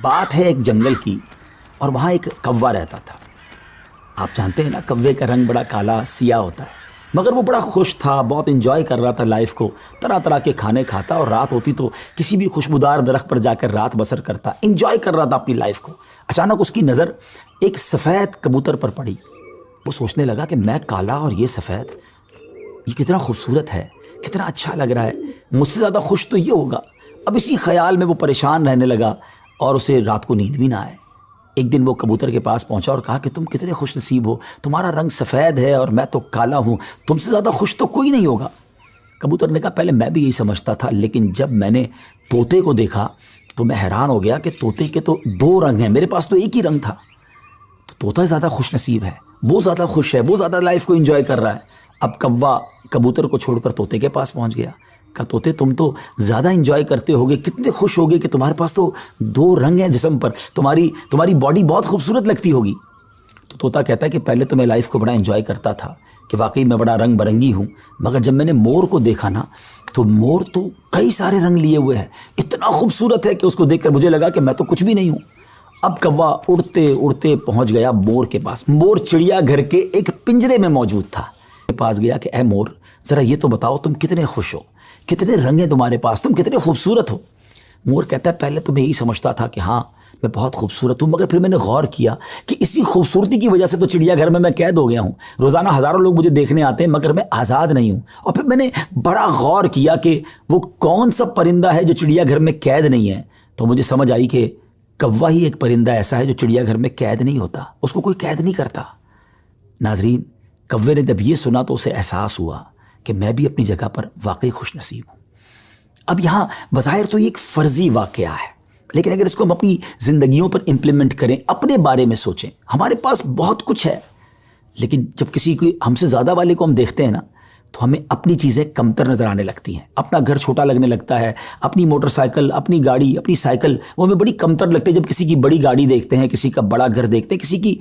بات ہے ایک جنگل کی، اور وہاں ایک کوا رہتا تھا۔ آپ جانتے ہیں نا، کوے کا رنگ بڑا کالا سیاہ ہوتا ہے، مگر وہ بڑا خوش تھا، بہت انجوائے کر رہا تھا لائف کو، طرح طرح کے کھانے کھاتا، اور رات ہوتی تو کسی بھی خوشبودار درخت پر جا کر رات بسر کرتا، انجوائے کر رہا تھا اپنی لائف کو۔ اچانک اس کی نظر ایک سفید کبوتر پر پڑی۔ وہ سوچنے لگا کہ میں کالا اور یہ سفید، یہ کتنا خوبصورت ہے، کتنا اچھا لگ رہا ہے، مجھ سے زیادہ خوش تو یہ ہوگا۔ اب اسی خیال میں وہ پریشان رہنے لگا اور اسے رات کو نیند بھی نہ آئے۔ ایک دن وہ کبوتر کے پاس پہنچا اور کہا کہ تم کتنے خوش نصیب ہو، تمہارا رنگ سفید ہے اور میں تو کالا ہوں، تم سے زیادہ خوش تو کوئی نہیں ہوگا۔ کبوتر نے کہا پہلے میں بھی یہی سمجھتا تھا، لیکن جب میں نے طوطے کو دیکھا تو میں حیران ہو گیا کہ طوطے کے تو دو رنگ ہیں، میرے پاس تو ایک ہی رنگ تھا۔ تو طوطا زیادہ خوش نصیب ہے، وہ زیادہ خوش ہے، وہ زیادہ لائف کو انجوائے کر رہا ہے۔ اب کوا کبوتر کو چھوڑ کر طوطے کے پاس پہنچ گیا۔ کہا طوطے تم تو زیادہ انجوائے کرتے ہوگے، کتنے خوش ہوگے کہ تمہارے پاس تو دو رنگ ہیں جسم پر، تمہاری باڈی بہت خوبصورت لگتی ہوگی۔ تو طوطا کہتا ہے کہ پہلے تو میں لائف کو بڑا انجوائے کرتا تھا کہ واقعی میں بڑا رنگ برنگی ہوں، مگر جب میں نے مور کو دیکھا نا تو مور تو کئی سارے رنگ لیے ہوئے ہے، اتنا خوبصورت ہے کہ اس کو دیکھ کر مجھے لگا کہ میں تو کچھ بھی نہیں ہوں۔ اب کوا اڑتے اڑتے پہنچ گیا مور کے پاس۔ مور چڑیا گھر کے ایک پنجرے میں موجود تھا۔ کے پاس گیا کہ اے مور، ذرا یہ تو بتاؤ تم کتنے خوش ہو، کتنے رنگ ہیں تمہارے پاس، تم کتنے خوبصورت ہو۔ مور کہتا ہے پہلے تو میں یہی سمجھتا تھا کہ ہاں میں بہت خوبصورت ہوں، مگر پھر میں نے غور کیا کہ اسی خوبصورتی کی وجہ سے تو چڑیا گھر میں قید ہو گیا ہوں، روزانہ ہزاروں لوگ مجھے دیکھنے آتے ہیں مگر میں آزاد نہیں ہوں۔ اور پھر میں نے بڑا غور کیا کہ وہ کون سا پرندہ ہے جو چڑیا گھر میں قید نہیں ہے، تو مجھے سمجھ آئی کہ کوا ہی ایک پرندہ ایسا ہے جو چڑیا گھر میں قید نہیں ہوتا، اس کو کوئی قید نہیں کرتا۔ ناظرین، کوے نے جب یہ سنا تو اسے احساس ہوا کہ میں بھی اپنی جگہ پر واقعی خوش نصیب ہوں۔ اب یہاں بظاہر تو یہ ایک فرضی واقعہ ہے، لیکن اگر اس کو ہم اپنی زندگیوں پر امپلیمنٹ کریں، اپنے بارے میں سوچیں، ہمارے پاس بہت کچھ ہے، لیکن جب کسی کو ہم سے زیادہ والے کو ہم دیکھتے ہیں نا تو ہمیں اپنی چیزیں کمتر نظر آنے لگتی ہیں، اپنا گھر چھوٹا لگنے لگتا ہے، اپنی موٹر سائیکل، اپنی گاڑی، اپنی سائیکل وہ ہمیں بڑی کمتر لگتی ہے جب کسی کی بڑی گاڑی دیکھتے ہیں، کسی کا بڑا گھر دیکھتے ہیں، کسی کی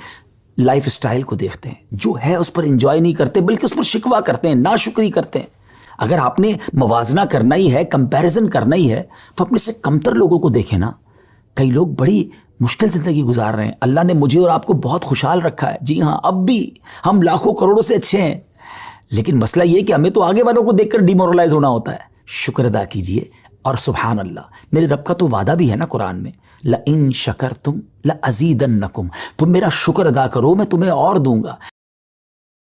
لائف سٹائل کو دیکھتے ہیں، جو ہے اس پر انجوائے نہیں کرتے بلکہ اس پر شکوہ کرتے ہیں، ناشکری کرتے ہیں۔ اگر آپ نے موازنہ کرنا ہی ہے، کمپیریزن کرنا ہی ہے، تو اپنے سے کمتر لوگوں کو دیکھیں نا۔ کئی لوگ بڑی مشکل زندگی گزار رہے ہیں، اللہ نے مجھے اور آپ کو بہت خوشحال رکھا ہے، جی ہاں اب بھی ہم لاکھوں کروڑوں سے اچھے ہیں، لیکن مسئلہ یہ کہ ہمیں تو آگے والوں کو دیکھ کر ڈیمورلائز ہونا ہوتا ہے۔ شکر ادا کیجئے، اور سبحان اللہ، میرے رب کا تو وعدہ بھی ہے نا قرآن میں، لَإِن شَكَرْتُمْ لَأَزِيدَنَّكُمْ، تم میرا شکر ادا کرو میں تمہیں اور دوں گا۔